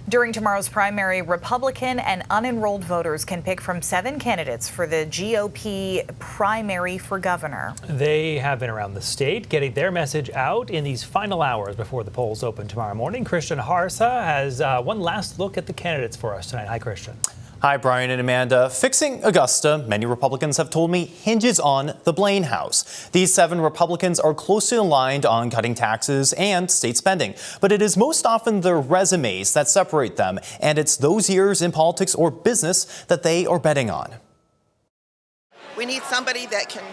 During tomorrow's primary, Republican and unenrolled voters can pick from 7 candidates for the GOP primary for governor. They have been around the state getting their message out in these final hours before the polls open tomorrow morning. Christian Harsa has one last look at the candidates for us tonight. Hi, Christian. Hi, Brian and Amanda. Fixing Augusta, many Republicans have told me, hinges on the Blaine House. These 7 Republicans are closely aligned on cutting taxes and state spending, but it is most often their resumes that separate them, and it's those years in politics or business that they are betting on. We need somebody that can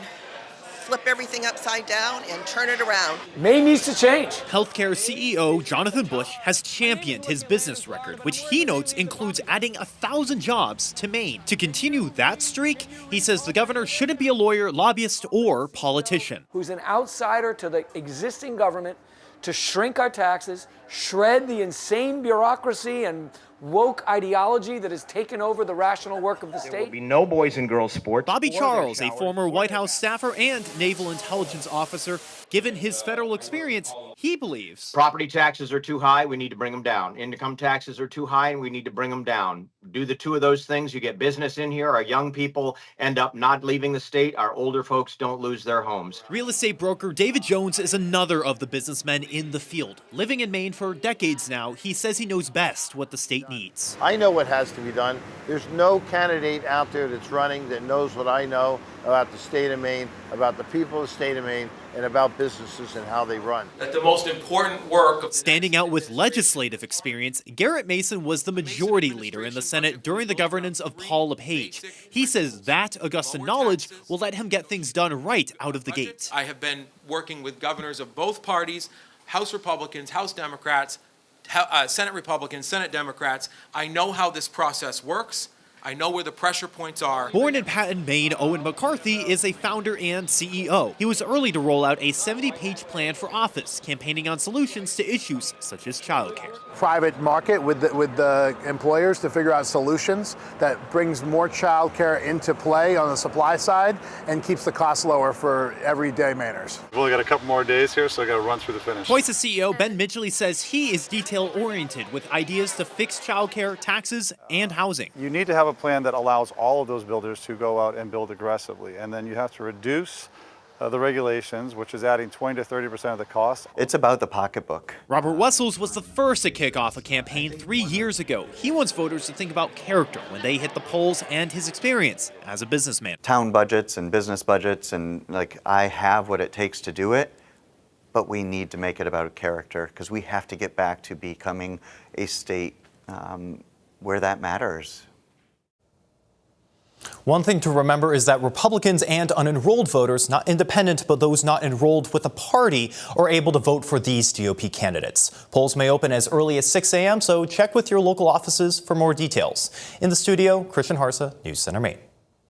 flip everything upside down and turn it around. Maine needs to change. Healthcare CEO Jonathan Bush has championed his business record, which he notes includes adding 1,000 jobs to Maine. To continue that streak, he says the governor shouldn't be a lawyer, lobbyist, or politician. Who's an outsider to the existing government to shrink our taxes, shred the insane bureaucracy and woke ideology that has taken over the rational work of the state. There will be no boys and girls sports. Bobby Charles, a former White House staffer and naval intelligence officer, given his federal experience, he believes Property taxes are too high, we need to bring them down. Income taxes are too high, and we need to bring them down. Do the 2 of those things, you get business in here. Our young people end up not leaving the state. Our older folks don't lose their homes. Real estate broker David Jones is another of the businessmen in the field. Living in Maine for decades now, he says he knows best what the state needs. I know what has to be done. There's no candidate out there that's running that knows what I know about the state of Maine, about the people of the state of Maine, and about businesses and how they run. That the most important work of standing out with legislative experience, Garrett Mason was the majority leader in the Senate during the governance of Paul LePage. He says that Augusta knowledge will let him get things done right out of the gate. I have been working with governors of both parties, House Republicans, House Democrats, Senate Republicans, Senate Democrats. I know how this process works. I know where the pressure points are. Born in Patton, Maine, Owen McCarthy is a founder and CEO. He was early to roll out a 70-page plan for office, campaigning on solutions to issues such as childcare. Private market with the employers to figure out solutions that brings more childcare into play on the supply side and keeps the cost lower for everyday Mainers. We've only got a couple more days here, so I got to run through the finish. Twice as CEO, Ben Midgley says he is detail-oriented with ideas to fix childcare, taxes, and housing. You need to have a plan that allows all of those builders to go out and build aggressively, and then you have to reduce the regulations, which is adding 20 to 30% of the cost. It's about the pocketbook. Robert Wessels was the first to kick off a campaign 3 years ago. He wants voters to think about character when they hit the polls and his experience as a businessman. Town budgets and business budgets, and I have what it takes to do it, but we need to make it about character because we have to get back to becoming a state where that matters. One thing to remember is that Republicans and unenrolled voters, not independent, but those not enrolled with a party, are able to vote for these GOP candidates. Polls may open as early as 6 a.m., so check with your local offices for more details. In the studio, Christian Harsa, News Center Maine.